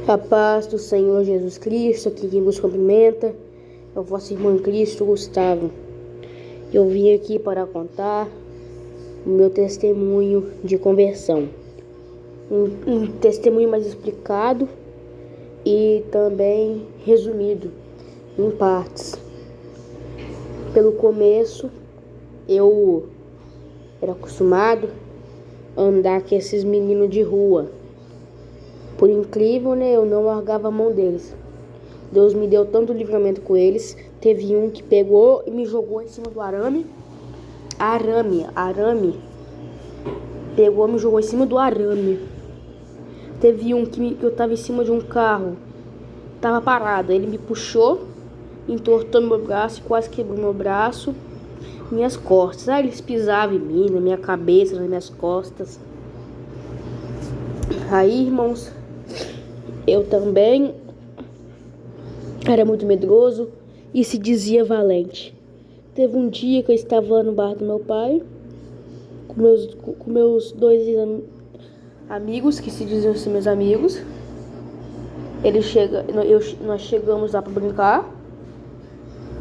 A paz do Senhor Jesus Cristo, aqui quem vos cumprimenta é o vosso irmão em Cristo, Gustavo. Eu vim aqui para contar o meu testemunho de conversão. Um testemunho mais explicado e também resumido em partes. Pelo começo, eu era acostumado a andar com esses meninos de rua. Por incrível, né, eu não largava a mão deles. Deus me deu tanto livramento com eles. Teve um que pegou e me jogou em cima do arame. Arame. Pegou e me jogou em cima do arame. Teve um que eu tava em cima de um carro. Tava parado. Ele me puxou, entortou meu braço, quase quebrou meu braço, minhas costas. Aí eles pisavam em mim, na minha cabeça, nas minhas costas. Aí, irmãos, eu também era muito medroso e se dizia valente. Teve um dia que eu estava lá no bar do meu pai, com meus dois amigos, que se diziam ser meus amigos. Nós chegamos lá para brincar.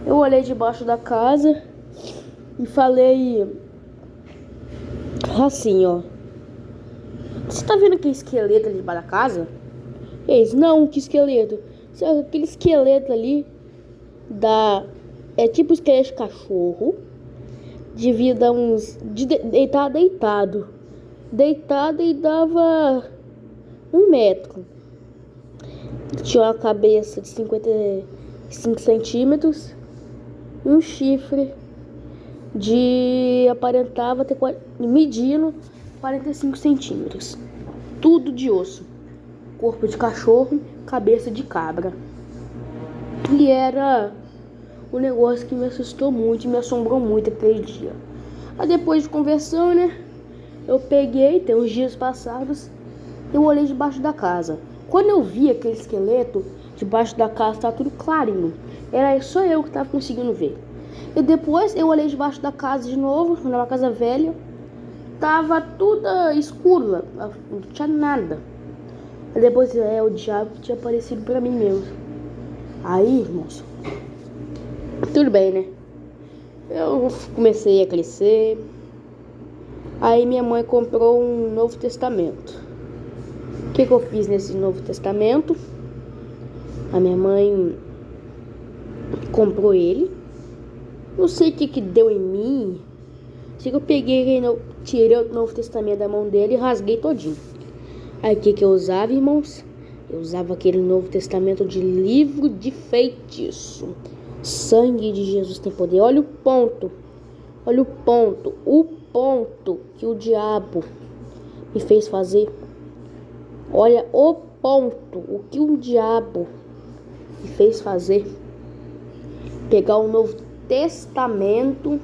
Eu olhei debaixo da casa e falei assim, ó. Você tá vendo aquele esqueleto ali debaixo da casa? Eles, não, que esqueleto? Aquele esqueleto ali é tipo um esqueleto de cachorro. Devia dar uns... Deitado e dava 1 metro. Tinha uma cabeça de 55 centímetros e um chifre aparentava ter medindo 45 centímetros. Tudo de osso. Corpo de cachorro, cabeça de cabra. E era um negócio que me assustou muito e me assombrou muito aquele dia. Aí depois de conversão, né? Eu peguei, tem uns dias passados, eu olhei debaixo da casa. Quando eu vi aquele esqueleto debaixo da casa, tava tudo clarinho. Era só eu que tava conseguindo ver. E depois eu olhei debaixo da casa de novo, numa casa velha. Tava tudo escuro, não tinha nada. Aí depois o diabo que tinha aparecido pra mim mesmo. Aí, irmãos, tudo bem, né? Eu comecei a crescer. Aí minha mãe comprou um Novo Testamento. O que eu fiz nesse Novo Testamento? A minha mãe comprou ele. Não sei o que deu em mim. Sei que eu peguei, tirei o Novo Testamento da mão dele e rasguei todinho. Aí o que eu usava, irmãos? Eu usava aquele Novo Testamento de livro de feitiço. Sangue de Jesus tem poder. Olha o ponto que o diabo me fez fazer. Olha o ponto, o que o diabo me fez fazer. Pegar o Novo Testamento,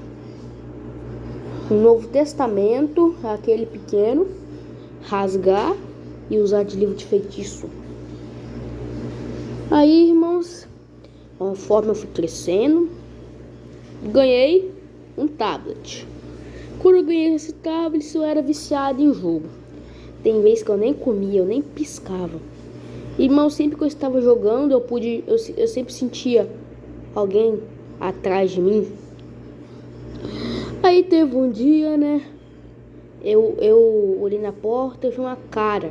aquele pequeno, rasgar e usar de livro de feitiço. Aí, irmãos, conforme eu fui crescendo, ganhei um tablet. Quando eu ganhei esse tablet, eu era viciado em jogo. Tem vezes que eu nem comia, eu nem piscava. Irmão, sempre que eu estava jogando, eu sempre sentia alguém atrás de mim. Aí teve um dia, né? Eu olhei na porta, eu vi uma cara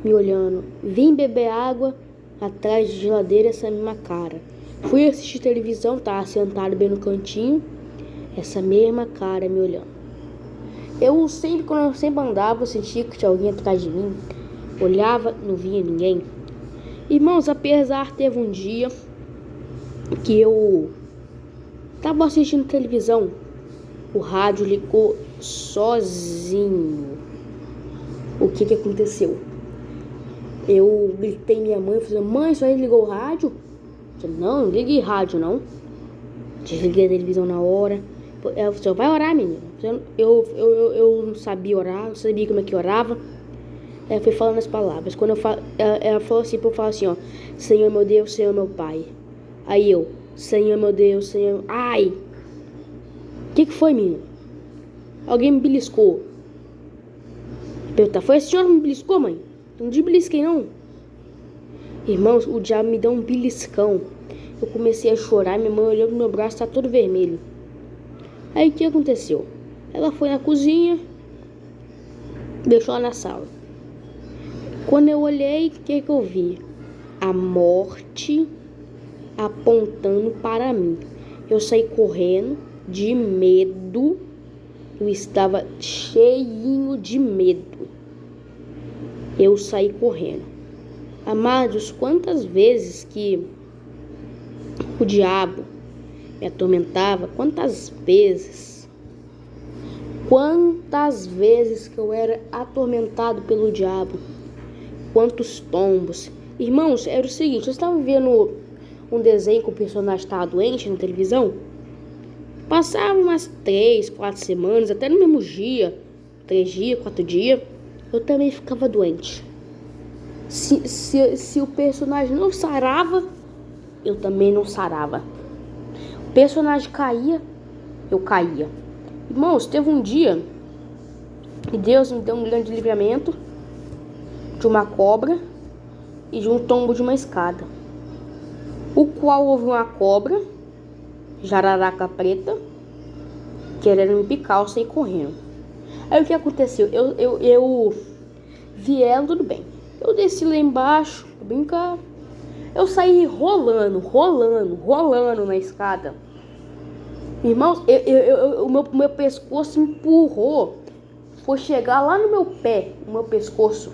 me olhando. Vim beber água atrás de geladeira, essa mesma cara. Fui assistir televisão, tava sentado bem no cantinho, essa mesma cara me olhando. Quando eu sempre andava, eu sentia que tinha alguém atrás de mim. Olhava, não via ninguém. Irmãos, apesar, teve um dia que eu tava assistindo televisão, o rádio ligou sozinho. O que aconteceu? Eu gritei minha mãe, falei, mãe, isso aí ligou o rádio? Eu falei, não liguei rádio não. Desliguei a televisão na hora. Ela falou, vai orar, menina. Eu não sabia orar, não sabia como é que orava. Ela foi falando as palavras. Quando ela falou assim, pra eu falar assim, ó, Senhor meu Deus, Senhor meu Pai. Aí eu, Senhor meu Deus, Senhor... Ai! O que foi, menina? Alguém me beliscou. Perguntar, foi a senhora que me beliscou, mãe? Eu não te belisquei, não. Irmãos, o diabo me deu um beliscão. Eu comecei a chorar, minha mãe olhou pro meu braço, tá todo vermelho. Aí o que aconteceu? Ela foi na cozinha, deixou ela na sala. Quando eu olhei, o que eu vi? A morte apontando para mim. Eu saí correndo de medo. Eu estava cheinho de medo. Eu saí correndo. Amados, quantas vezes que o diabo me atormentava, quantas vezes que eu era atormentado pelo diabo, quantos tombos. Irmãos, era o seguinte, vocês estavam vendo um desenho que o personagem estava doente na televisão? Passava umas 3, 4 semanas, até no mesmo dia, 3 dias, 4 dias, eu também ficava doente. Se o personagem não sarava, eu também não sarava. O personagem caía, eu caía. Irmãos, teve um dia que Deus me deu um grande livramento de uma cobra e de um tombo de uma escada, o qual houve uma cobra, jararaca preta, querendo me picar, eu saí correndo. Aí o que aconteceu? Eu vi ela, tudo bem. Eu desci lá embaixo, pra brincar. Eu saí rolando na escada. Irmãos, o meu pescoço empurrou. Foi chegar lá no meu pé, o meu pescoço.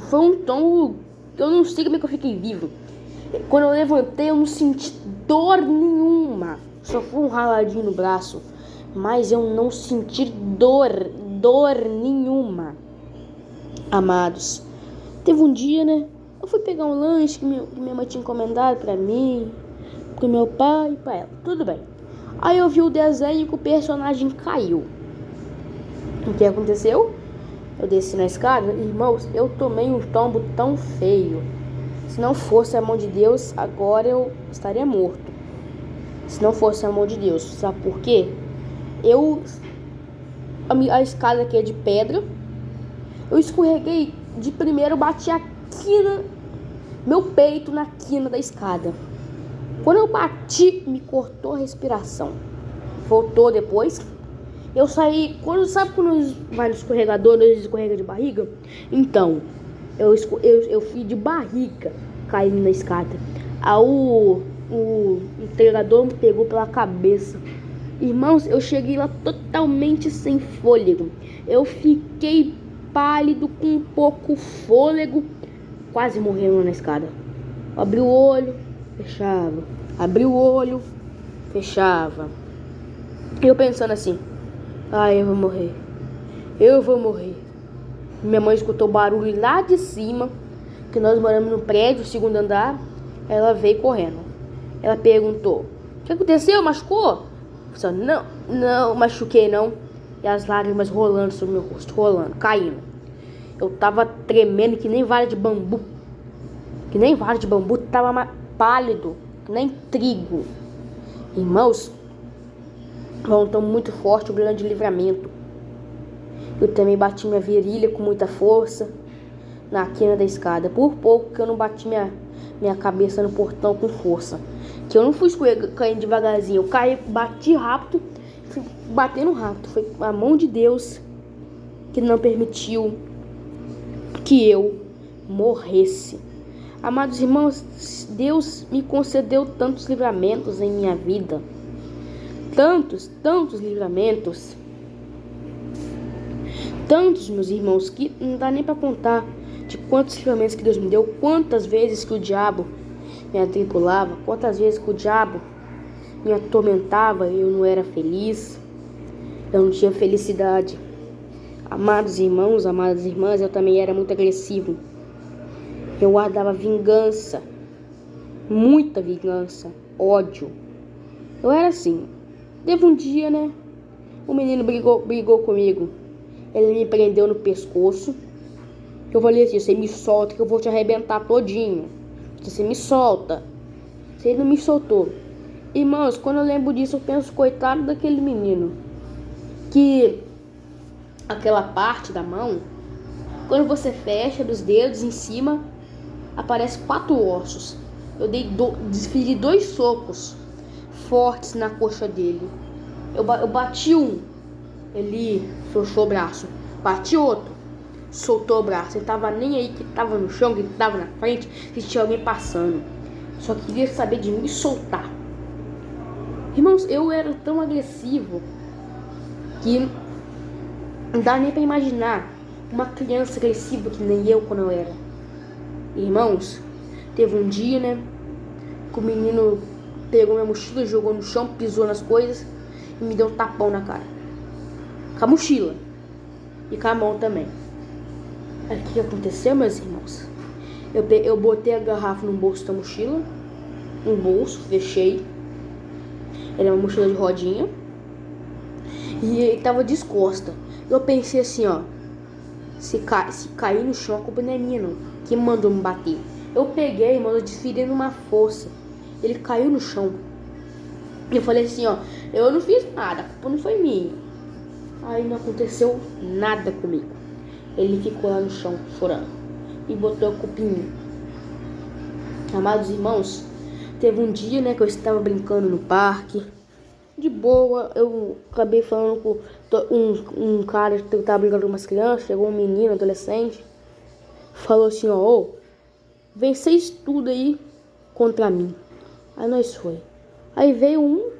Foi um tombo. Eu não sei como é que eu fiquei vivo. Quando eu levantei, eu não senti dor nenhuma. Só foi um raladinho no braço. Mas eu não senti dor nenhuma. Amados, teve um dia, né? Eu fui pegar um lanche que minha mãe tinha encomendado pra mim, pro meu pai e pra ela. Tudo bem. Aí eu vi o desenho que o personagem caiu. O que aconteceu? Eu desci na escada. Irmãos, eu tomei um tombo tão feio. Se não fosse a mão de Deus, agora eu estaria morto. Se não fosse a mão de Deus. Sabe por quê? A escada aqui é de pedra. Eu escorreguei de primeiro, bati a quina, meu peito na quina da escada. Quando eu bati, me cortou a respiração. Voltou depois. Eu saí, sabe quando vai no escorregador, nós escorrega de barriga? Então, eu fui de barriga caindo na escada. Aí o entregador me pegou pela cabeça. Irmãos, eu cheguei lá totalmente sem fôlego. Eu fiquei pálido, com pouco fôlego, quase morrendo na escada. Abri o olho, fechava. Abri o olho, fechava. E eu pensando assim, eu vou morrer. Eu vou morrer. Minha mãe escutou barulho lá de cima, que nós moramos no prédio, segundo andar. Ela veio correndo. Ela perguntou, o que aconteceu? Machucou? Eu falei, não, machuquei não. E as lágrimas rolando sobre o meu rosto, rolando, caindo. Eu tava tremendo que nem vara de bambu. Tava pálido, que nem trigo. Irmãos, tão muito forte o grande livramento. Eu também bati minha virilha com muita força na quina da escada. Por pouco que eu não bati minha cabeça no portão com força. Que eu não fui caindo devagarzinho. Eu caí, bati rápido, fui batendo rápido. Foi a mão de Deus que não permitiu que eu morresse. Amados irmãos, Deus me concedeu tantos livramentos em minha vida. Tantos livramentos. Tantos, meus irmãos, que não dá nem para contar de quantos livramentos que Deus me deu, quantas vezes que o diabo me atribulava, quantas vezes que o diabo me atormentava e eu não era feliz, eu não tinha felicidade. Amados irmãos, amadas irmãs, eu também era muito agressivo. Eu guardava vingança, muita vingança, ódio. Eu era assim. Teve um dia, né? O menino brigou comigo. Ele me prendeu no pescoço. Eu falei assim, você me solta que eu vou te arrebentar todinho. Você me solta. Você não me soltou. Irmãos, quando eu lembro disso, eu penso, coitado daquele menino. Que aquela parte da mão Quando você fecha dos dedos em cima, aparece 4 ossos. Eu desferi 2 socos fortes na coxa dele. Eu bati um, ele fechou o braço. Bati outro, soltou o braço. Ele tava nem aí, que tava no chão, que tava na frente, se tinha alguém passando. Só queria saber de me soltar. Irmãos, eu era tão agressivo que não dá nem pra imaginar uma criança agressiva que nem eu quando eu era. Irmãos, teve um dia, né, que o menino pegou minha mochila, jogou no chão, pisou nas coisas e me deu um tapão na cara. Com a mochila e com a mão também. Aí o que aconteceu, meus irmãos? Eu botei a garrafa no bolso da mochila, no bolso, fechei. Era uma mochila de rodinha e ele tava descosta. Eu pensei assim, ó, se cair no chão, a culpa não é minha, não. Quem mandou me bater? Eu peguei, mano, eu desferi numa força. Ele caiu no chão. Eu falei assim, ó, eu não fiz nada, a culpa não foi minha. Aí não aconteceu nada comigo. Ele ficou lá no chão, chorando, e botou a culpa em mim. Amados irmãos, teve um dia, né, que eu estava brincando no parque. De boa, eu acabei falando com um cara que estava brincando com umas crianças. Chegou um menino, adolescente, falou assim, ó, ô, vem vocês tudo aí contra mim. Aí nós foi. Aí veio um,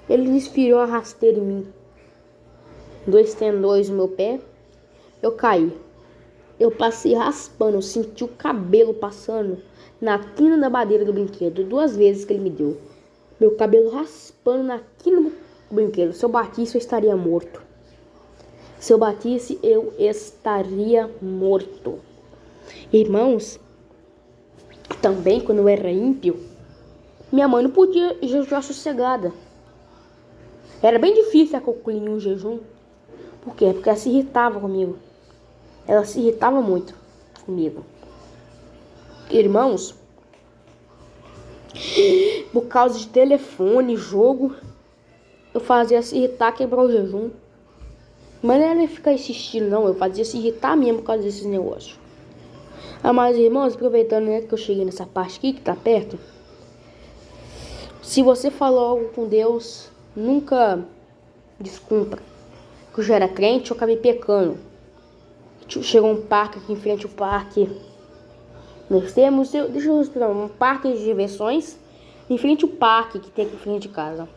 ele desfirou a rasteira em mim. 2 tendões no meu pé. Eu caí. Eu passei raspando, eu senti o cabelo passando na quina da madeira do brinquedo. 2 vezes que ele me deu. Meu cabelo raspando na quina do brinquedo. Se eu batisse, eu estaria morto. Se eu batisse, eu estaria morto. Irmãos, também quando eu era ímpio, minha mãe não podia jejuar sossegada. Era bem difícil ela concluir um jejum. Por quê? Porque ela se irritava comigo. Ela se irritava muito comigo. Irmãos, por causa de telefone, jogo, eu fazia se irritar, quebrar o jejum. Mas não era ficar insistindo, não. Eu fazia se irritar mesmo por causa desses negócios. Mas, irmãos, aproveitando, né, que eu cheguei nessa parte aqui, que tá perto. Se você falou algo com Deus, nunca descumpra. Que eu já era crente, eu acabei pecando. Chegou um parque aqui em frente ao parque. Nós temos, deixa eu explicar, um parque de diversões em frente ao parque que tem aqui em frente de casa.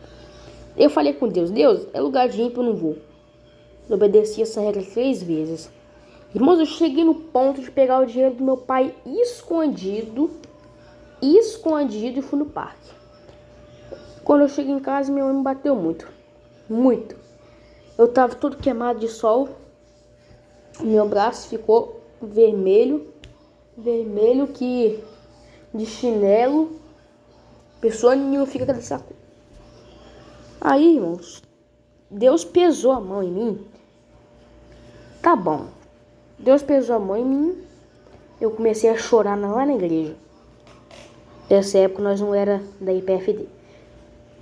Eu falei com Deus, Deus, é lugar de ímpio, eu não vou. Eu obedeci essa regra 3 vezes. Irmãos, eu cheguei no ponto de pegar o dinheiro do meu pai escondido e fui no parque. Quando eu cheguei em casa, minha mãe me bateu muito. Muito. Eu tava todo queimado de sol. Meu braço ficou vermelho. Vermelho que de chinelo. Pessoa nenhuma fica com essa cor. Aí, irmãos, Deus pesou a mão em mim. Tá bom. Deus pesou a mão em mim. Eu comecei a chorar lá na igreja. Nessa época nós não era da IPFD.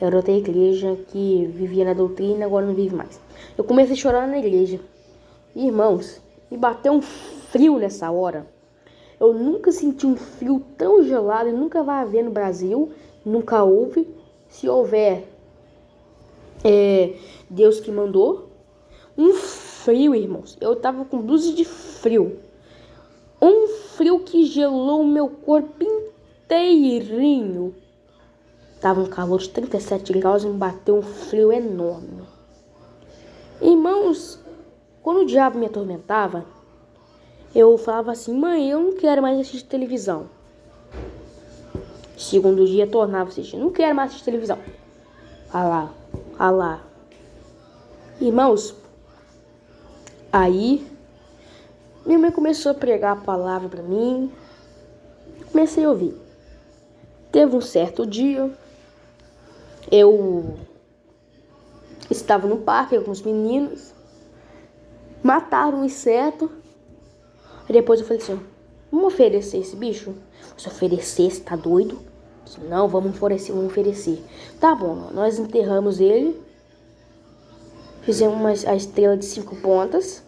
Era outra igreja que vivia na doutrina, agora não vive mais. Eu comecei a chorar na igreja. Irmãos, me bateu um frio nessa hora. Eu nunca senti um frio tão gelado e nunca vai haver no Brasil. Nunca houve. Se houver, Deus que mandou. Um frio, irmãos. Eu tava com blusa de frio. Um frio que gelou o meu corpo inteirinho. Tava um calor de 37 graus e me bateu um frio enorme. Irmãos, quando o diabo me atormentava, eu falava assim, mãe, eu não quero mais assistir televisão. Segundo dia, tornava a assistir. Não quero mais assistir televisão. Ah lá. Irmãos, aí minha mãe começou a pregar a palavra pra mim. Comecei a ouvir. Teve um certo dia, eu estava no parque com os meninos. Mataram um inseto. Aí depois eu falei assim, vamos oferecer esse bicho? Se oferecer, você tá doido? Disse, não, vamos oferecer. Tá bom, nós enterramos ele. Fizemos a estrela de 5 pontas.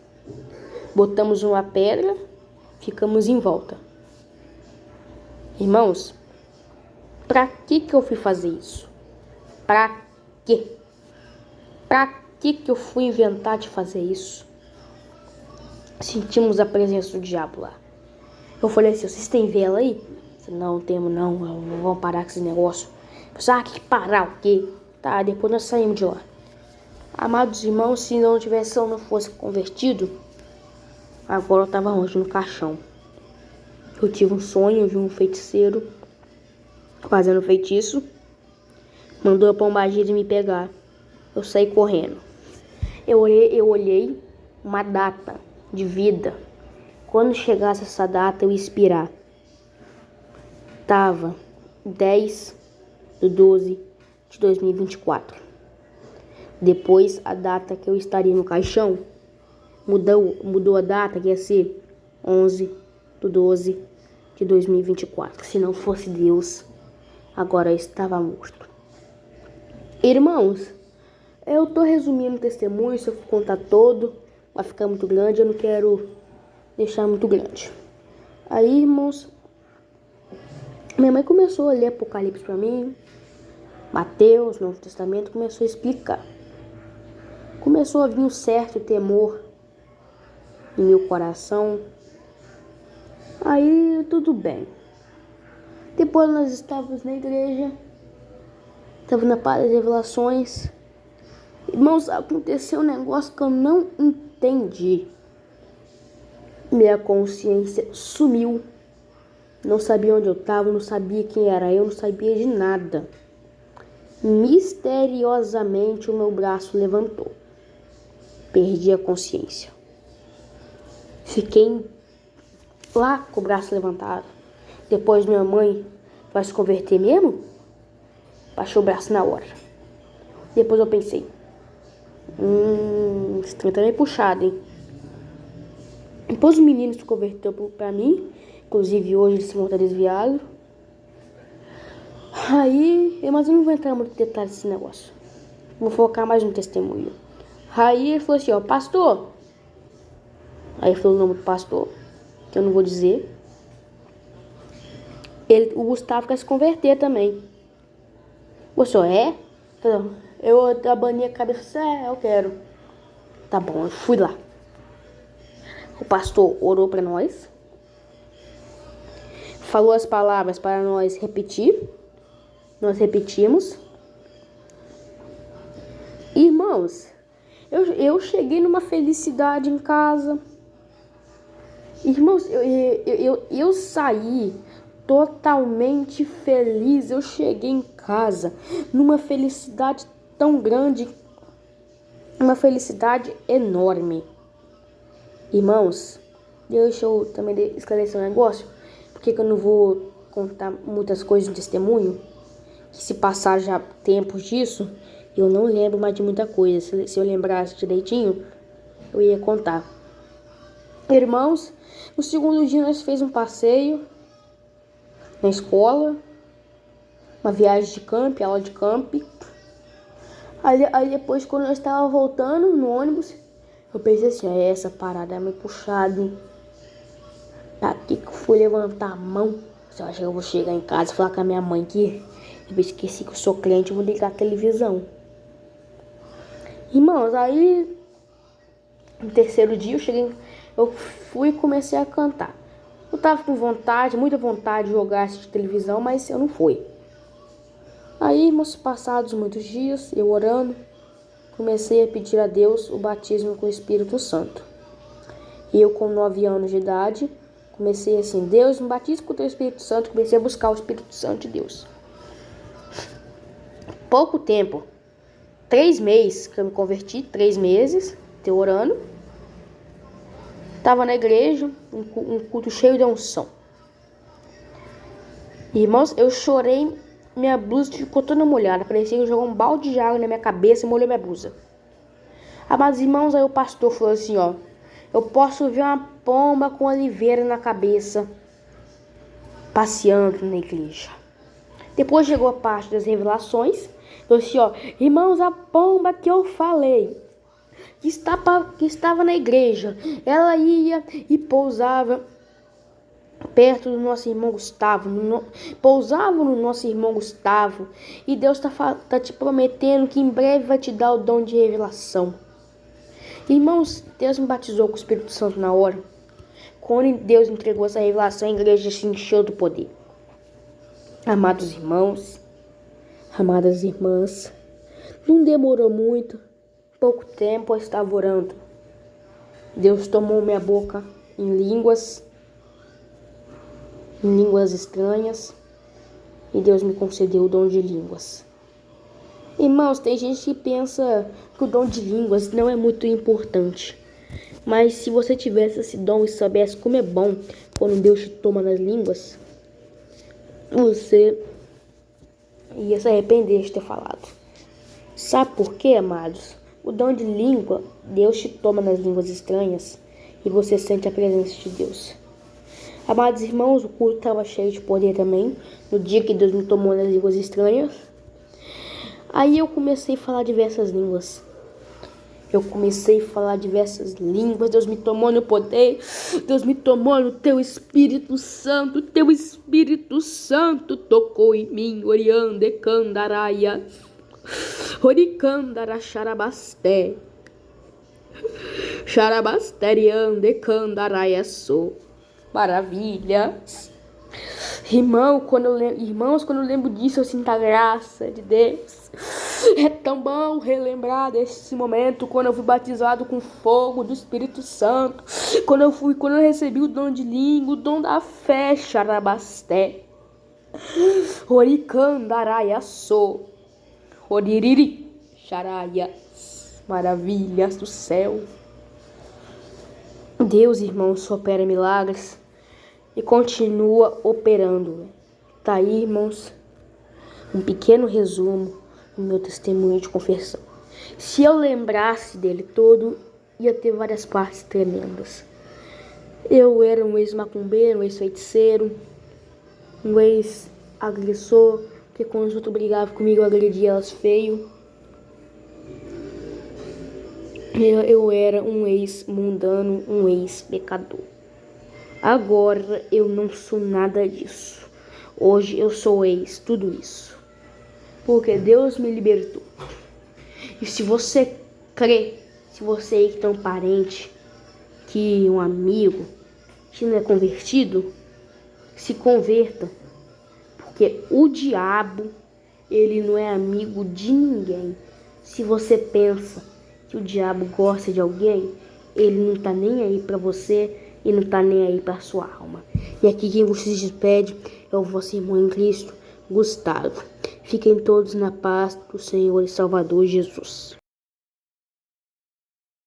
Botamos uma pedra, ficamos em volta. Irmãos, pra que eu fui fazer isso? Pra quê? Pra que eu fui inventar de fazer isso? Sentimos a presença do diabo lá. Eu falei assim, vocês têm vela aí? Não, temos não, vamos parar com esse negócio. Que parar o quê? Tá, depois nós saímos de lá. Amados irmãos, se eu não fosse convertido, agora eu tava longe no caixão. Eu tive um sonho, eu vi um feiticeiro fazendo feitiço. Mandou a pombagira me pegar. Eu saí correndo. Eu olhei uma data de vida. Quando chegasse essa data, eu ia expirar. Tava 10/12/2024. Depois, a data que eu estaria no caixão mudou a data, que ia ser 11/12/2024. Se não fosse Deus, agora eu estava morto. Irmãos, eu tô resumindo o testemunho. Se eu for contar todo, vai ficar muito grande. Eu não quero deixar muito grande. Aí, irmãos, minha mãe começou a ler Apocalipse pra mim, Mateus, Novo Testamento, começou a explicar. Começou a vir um certo temor em meu coração. Aí, tudo bem. Depois nós estávamos na igreja, estava na parte das revelações. Irmãos, aconteceu um negócio que eu não entendi. Minha consciência sumiu. Não sabia onde eu estava, não sabia quem era eu, não sabia de nada. Misteriosamente o meu braço levantou. Perdi a consciência. Fiquei lá com o braço levantado. Depois minha mãe vai se converter mesmo? Baixou o braço na hora. Depois eu pensei, esse trem tá meio puxado, hein? Depois o menino se converteu pra mim. Inclusive hoje eles vão estar desviados. Aí, mas eu não vou entrar muito em detalhes desse negócio. Vou focar mais no testemunho. Aí ele falou assim, ó, pastor. Aí ele falou o nome do pastor, que eu não vou dizer. O Gustavo quer se converter também. Você é? Eu abanei a cabeça e falei, eu quero. Tá bom, eu fui lá. O pastor orou para nós. Falou as palavras para nós repetir. Nós repetimos. Irmãos, eu cheguei numa felicidade em casa. Irmãos, eu saí totalmente feliz. Eu cheguei em casa numa felicidade tão grande, uma felicidade enorme. Irmãos, deixa eu também esclarecer um negócio, porque eu não vou contar muitas coisas no testemunho, que se passar já tempos disso, eu não lembro mais de muita coisa. Se eu lembrasse direitinho, eu ia contar. Irmãos, no segundo dia nós fizemos um passeio na escola, uma viagem de camp, aula de camp. Aí depois, quando nós estávamos voltando no ônibus, eu pensei assim, essa parada é meio puxada, hein? Pra que eu fui levantar a mão? Se eu acho que eu vou chegar em casa e falar com a minha mãe que eu esqueci que eu sou crente, eu vou ligar a televisão. Irmãos, aí no terceiro dia eu fui e comecei a cantar. Eu tava com vontade, muita vontade de jogar assistir televisão, mas eu não fui. Aí, irmãos, passados muitos dias, eu orando, comecei a pedir a Deus o batismo com o Espírito Santo. E eu, com 9 anos de idade, comecei assim, Deus, me batiza com o teu Espírito Santo. Comecei a buscar o Espírito Santo de Deus. Pouco tempo, 3 meses que eu me converti, 3 meses, tô orando. Tava na igreja, um culto cheio de unção. Irmãos, eu chorei, minha blusa ficou toda molhada. Parecia que jogou um balde de água na minha cabeça e molhou minha blusa. Mas irmãos, aí o pastor falou assim, ó, eu posso ver uma pomba com oliveira na cabeça passeando na igreja. Depois chegou a parte das revelações. Falou assim, ó, irmãos, a pomba que eu falei que estava na igreja. Ela ia e pousava perto do nosso irmão Gustavo, pousava no nosso irmão Gustavo, e Deus tá te prometendo que em breve vai te dar o dom de revelação. Irmãos, Deus me batizou com o Espírito Santo na hora. Quando Deus entregou essa revelação, a igreja se encheu do poder. Amados irmãos, amadas irmãs, não demorou muito, pouco tempo eu estava orando. Deus tomou minha boca em línguas estranhas, e Deus me concedeu o dom de línguas. Irmãos, tem gente que pensa que o dom de línguas não é muito importante, mas se você tivesse esse dom e soubesse como é bom quando Deus te toma nas línguas, você ia se arrepender de ter falado. Sabe por quê, amados? O dom de língua, Deus te toma nas línguas estranhas e você sente a presença de Deus. Amados irmãos, o culto estava cheio de poder também, no dia que Deus me tomou nas línguas estranhas. Aí eu comecei a falar diversas línguas. Deus me tomou no poder. Deus me tomou no teu Espírito Santo. Teu Espírito Santo tocou em mim. Oriande candaraia. Oricandara xarabasté. Xarabasteriande candaraia sou. Maravilhas. Irmãos, quando eu lembro disso, eu sinto a graça de Deus. É tão bom relembrar desse momento, quando eu fui batizado com fogo do Espírito Santo, quando eu recebi o dom de língua, o dom da fé, xarabasté, oricandaraia sou, oririri, xaraias, maravilhas do céu. Deus, irmãos, opera milagres e continua operando. Tá aí, irmãos, um pequeno resumo do meu testemunho de conversão. Se eu lembrasse dele todo, ia ter várias partes tremendas. Eu era um ex-macumbeiro, um ex-feiticeiro, um ex-agressor, porque quando os outros brigavam comigo, eu agredia elas feio. Eu era um ex-mundano, um ex-pecador. Agora eu não sou nada disso. Hoje eu sou tudo isso. Porque Deus me libertou. E se você crê, se você aí que tem um parente, que um amigo, que não é convertido, se converta. Porque o diabo, ele não é amigo de ninguém. Se você pensa que o diabo gosta de alguém, ele não tá nem aí pra você e não tá nem aí pra sua alma. E aqui quem você se despede é o vosso irmão em Cristo, Gustavo. Fiquem todos na paz do Senhor e Salvador Jesus.